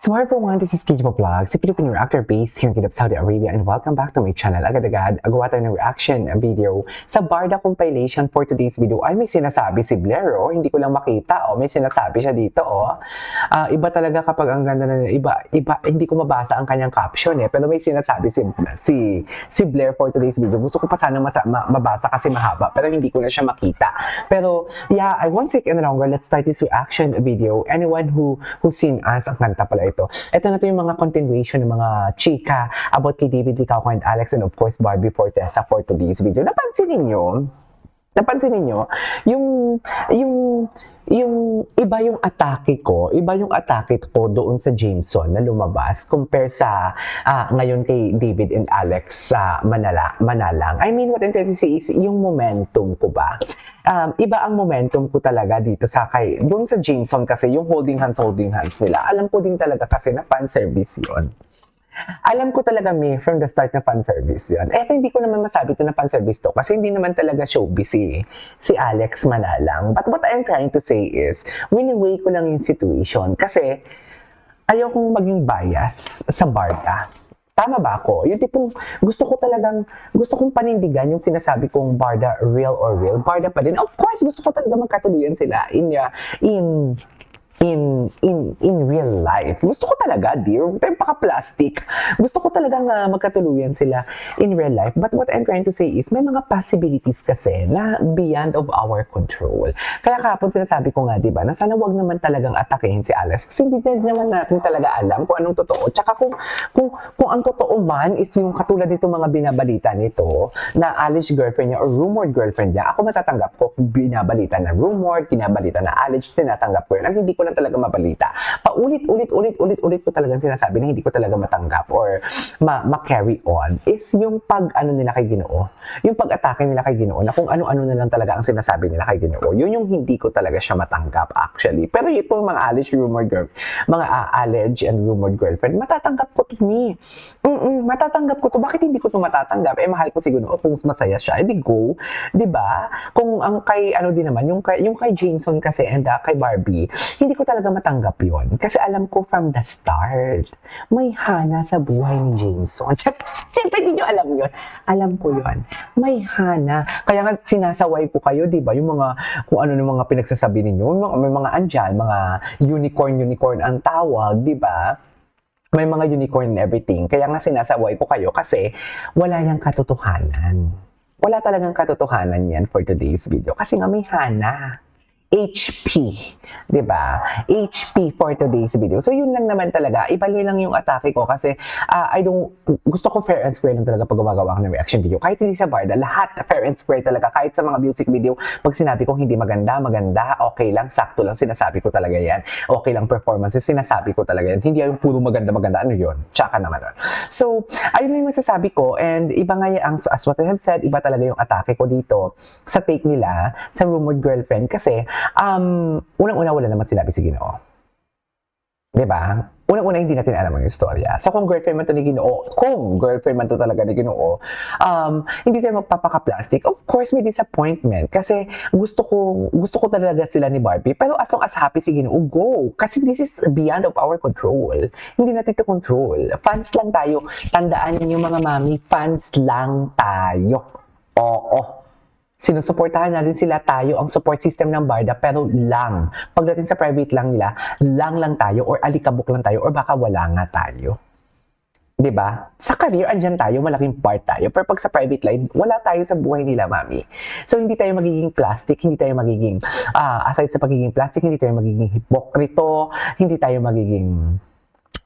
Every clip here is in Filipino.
So hi everyone, this is Kijibo Vlog, si Filipino reactor based here in Kidab, Saudi Arabia, and welcome back to my channel. Agad-agad, agawa tayo ng reaction video sa Barda compilation. For today's video ay may sinasabi si Blair, oh. Hindi ko lang makita, oh. May sinasabi siya dito, oh. Iba talaga kapag ang ganda na iba, hindi ko mabasa ang kanyang caption, eh. Pero may sinasabi si Blair for today's video. Gusto ko pa sana mabasa kasi mahaba, pero hindi ko na siya makita. Pero yeah, I won't take any longer. Let's start this reaction video. Anyone who's seen us, ang kanta pala ito. Ito na to yung mga continuation ng mga chika about kay David Licauco and Alex, and of course Barbie Fortesa for today's video. Napansin ninyo yung iba yung atake ko doon sa Jameson na lumabas compare sa ngayon kay David and Alex sa Manalang. I mean, what I'm trying to say is yung momentum ko ba? Iba ang momentum ko talaga dito doon sa Jameson kasi yung holding hands nila. Alam ko din talaga kasi na fan service yun. Alam ko talaga from the start na fan service yun. Eto, hindi ko naman masabi ito na fan service to kasi hindi naman talaga showbiz si Alex Manalang. But what I'm trying to say is, wini-weigh ko lang yung situation kasi ayaw kong maging bias sa Barda. Tama ba ako? Yung tipong gusto kong panindigan yung sinasabi kong Barda real or real. Barda pa din. Of course, gusto ko talaga magkatuluyan sila in real life. Gusto ko talaga, dear. Huwag tayong paka-plastic. Gusto ko talaga magkatuluyan sila in real life. But what I'm trying to say is, may mga possibilities kasi na beyond of our control. Kaya kahapon sinasabi ko nga, di ba, na sana wag naman talagang atakehin si Alex. Kasi hindi naman natin talaga alam kung anong totoo. Tsaka kung ang totoo man is yung katulad nito mga binabalita nito na alleged girlfriend niya or rumored girlfriend niya, ako matatanggap ko kung binabalita na rumored, kinabalita na alleged, tinatanggap ko yun. Ang hindi ko na talaga mabalita. Paulit-ulit ko talagang sinasabi na hindi ko talaga matanggap or ma-carry on is yung pag-ano nila kay Ginoo. Yung pag-atake nila kay Ginoo na kung ano-ano na lang talaga ang sinasabi nila kay Ginoo. Yun yung hindi ko talaga siya matanggap actually. Pero itong mga alleged and rumored girlfriend, matatanggap ko to me. Matatanggap ko to. Bakit hindi ko to matatanggap? Mahal ko si Ginoo. Kung masaya siya, edi go. 'Di ba? Kung ang kay din naman, yung kay Jameson kasi and kay Barbie, hindi ko talaga matanggap yon kasi alam ko from the start may hana sa buhay ni Jameson. Siyempre hindi nyo alam yun. Alam ko yon. May hana. Kaya nga sinasaway ko kayo, di ba? Yung mga, kung ano ng mga pinagsasabi ninyo, may mga andyan, mga unicorn ang tawag, di ba? May mga unicorn and everything. Kaya nga sinasaway ko kayo kasi wala yang katotohanan. Wala talagang katotohanan yan for today's video. Kasi nga may hana. HP, 'di ba? HP for today's video. So yun lang naman talaga. Ibaloy lang yung atake ko kasi gusto ko fair and square lang talaga pag gumagawa ako ng reaction video. Kahit hindi sa Barda, lahat fair and square talaga. Kahit sa mga music video, pag sinabi kong hindi maganda, okay lang, sakto lang, sinasabi ko talaga yan. Okay lang performances, sinasabi ko talaga yan. Hindi yung puro maganda, ano yun? Tsaka naman yun. So, ayun lang yung masasabi ko, and iba nga as what I have said, iba talaga yung atake ko dito sa take nila, sa rumored girlfriend, kasi unang-una wala naman sinabi si Ginoo. Diba? Unang-una hindi natin alam ang istorya. So kung girlfriend man to ni Ginoo, talaga ni Ginoo, hindi tayo magpapaka-plastic. Of course, may disappointment. Kasi gusto ko talaga sila ni Barbie. Pero as long as happy si Ginoo, go. Kasi this is beyond of our control. Hindi natin to control. Fans lang tayo. Tandaan niyo mga mami, fans lang tayo. Oo. Sinusuportahan natin sila, tayo ang support system ng Barda, pero lang. Pagdating sa private lang nila, lang tayo or alikabok lang tayo or baka wala nga tayo. 'Di ba? Sa career, andyan tayo, malaking part tayo. Pero pag sa private line, wala tayo sa buhay nila, mami. So, hindi tayo magiging plastic, hindi tayo magiging, aside sa pagiging plastic, hindi tayo magiging hipokrito, hindi tayo magiging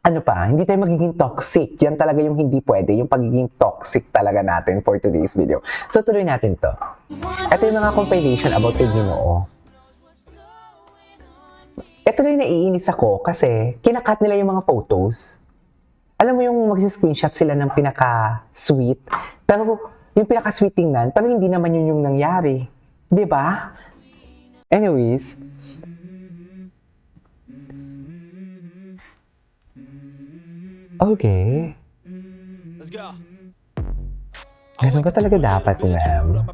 hindi tayo magiging toxic. Yan talaga yung hindi pwede, yung pagiging toxic talaga natin for today's video. So, tuloy natin to. Ito yung mga compilation about kay Ginoo. Ito na yung naiinis ako kasi kinakat nila yung mga photos. Alam mo yung mag-screenshot sila ng pinaka-sweet, pero yung pinaka-sweet tingnan, pero hindi naman yun yung nangyari. 'Di ba? Anyways, okay. Let's go. Ganun ba talaga dapat, ma'am?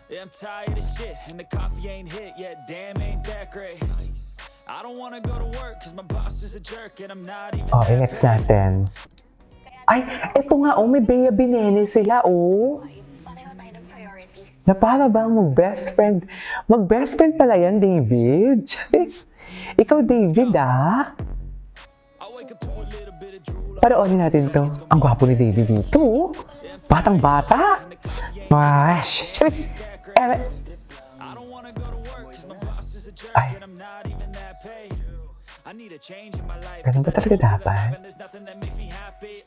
Yeah, I'm tired of shit, and the coffee ain't hit yet, damn ain't that great. I don't wanna go to work cause my boss is a jerk and I'm not even Oh, next natin. Ay, eto nga, oh, may Bea Binene sila, oh. Pareho tayo ng priorities. Na para bang mag-best friend. Mag-best friend pala yan, David. Charis. Ikaw, David, ah. I wake up to a little bit of drool. Panoorin natin to. Ang gwapo ni David dito, oh. Batang-bata. Wash. Charis. I don't wanna go to work cause my boss is a jerk Ay. and I'm not even that paid. I need a change in my life. Ganun ba talaga dapat? And there's nothing that makes me happy.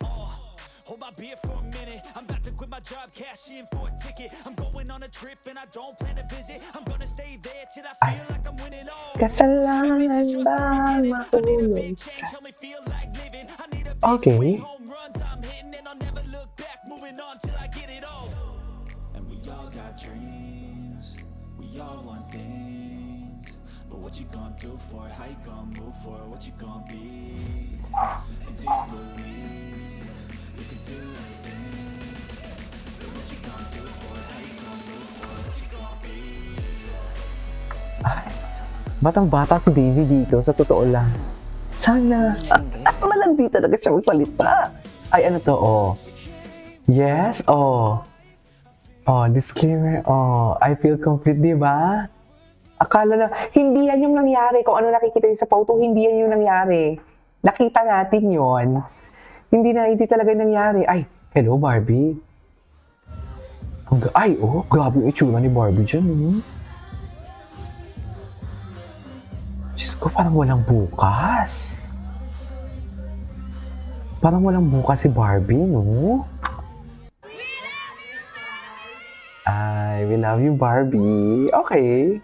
Hold my beer for a minute. I'm about to quit my job, cash in for a ticket. I'm going on a trip and I don't plan to visit. I'm gonna stay there till I feel like I'm winning all. Kasalanan ba mahulog sa... Tell me feel like living. I need a Okay. home runs I'm hitting and I'll never look back. Moving on till I get it all. And we all got dreams. We all want things. But what you gonna do for it? How you gonna move for it? What you gonna be? And do you believe you can do anything? But what you gonna do for it? How you gonna move for it? What you gonna be? Ay, batang-bata si David dito, sa totoo lang. Sana. Malandi talaga siya magsalita. Ay, ano to, oh. Yes, oh. Oh, disclaimer, oh. I feel complete, di ba? Akala na, hindi yan yung nangyari. Kung ano nakikita niyo sa photo, hindi yan yung nangyari. Nakita natin yon. Hindi talaga nangyari. Ay, hello, Barbie. Ay, oh, grabe yung itsura ni Barbie dyan, eh. Diyos ko, parang walang bukas. Parang walang bukas si Barbie, no? Ay, we love you, Barbie. Okay.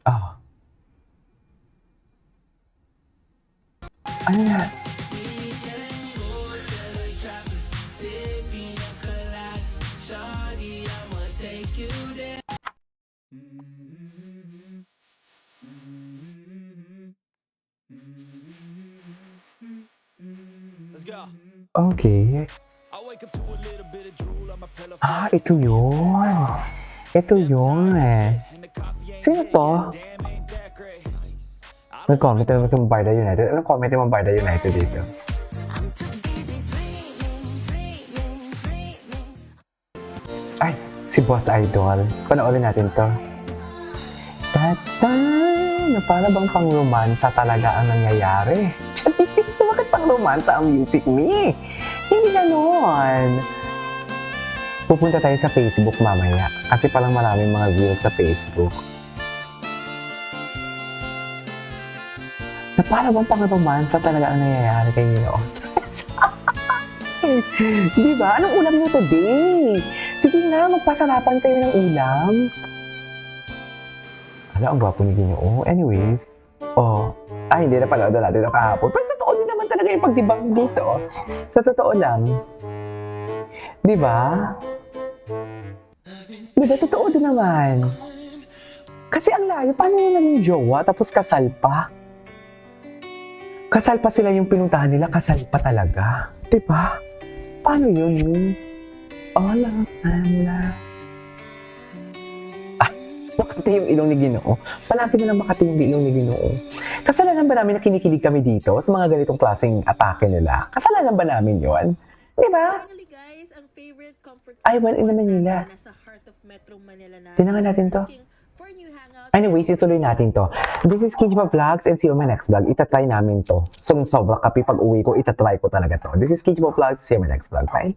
Oh. Ano na? Let's go. Okay. I wake up to a little bit of drool on my pillow. Ah, ito yun. Ito yun, eh. And the coffee ain't Sino to? damn ain't that great. Nag-comment naman sa Barda United. Anong comment yung Barda United dito? I'm too busy dreaming. Ay, si Boss Idol. Panoorin natin to. Tata, na para bang pang-romansa talaga ang nangyayari. Charis, bakit pang-romansa ang Music Me? Hindi ganon. Pupunta tayo sa Facebook mamaya. Kasi palang maraming mga views sa Facebook. Na para bang pang-romansa talaga ang nangyayari kayo. Di ba? Anong ulam nyo today? Sige na, magpasarapan kayo ng ulam. Ala, ang gwapo ni Ginoo. Anyways, hindi na pala natin ito kahapon. Pero totoo din naman talaga yung pagdibang dito. Sa totoo lang. Di ba? Di ba? Totoo din naman. Kasi ang layo, paano yun naging jowa tapos kasal pa? Kasal pa sila yung pinuntahan nila, kasal pa talaga. Di ba? Paano yun? All of them Makati yung ilong ni Ginoo. Palagi na lang makati yung ilong ni Ginoo. Kasalanan ba namin na kinikilig kami dito sa mga ganitong klaseng atake nila? Kasalanan ba namin yon? Di ba? Finally guys, ang favorite comfort Ay, food well, in spot Manila. natin nasa heart of Metro Manila na. Tingnan natin to. Looking for new hangout. Anyways, ituloy natin to. This is Kijima Vlogs and see you on my next vlog. Itatry namin to. So, sobra kapi pag uwi ko, itatry ko talaga to. This is Kijima Vlogs. See you on my next vlog. Bye!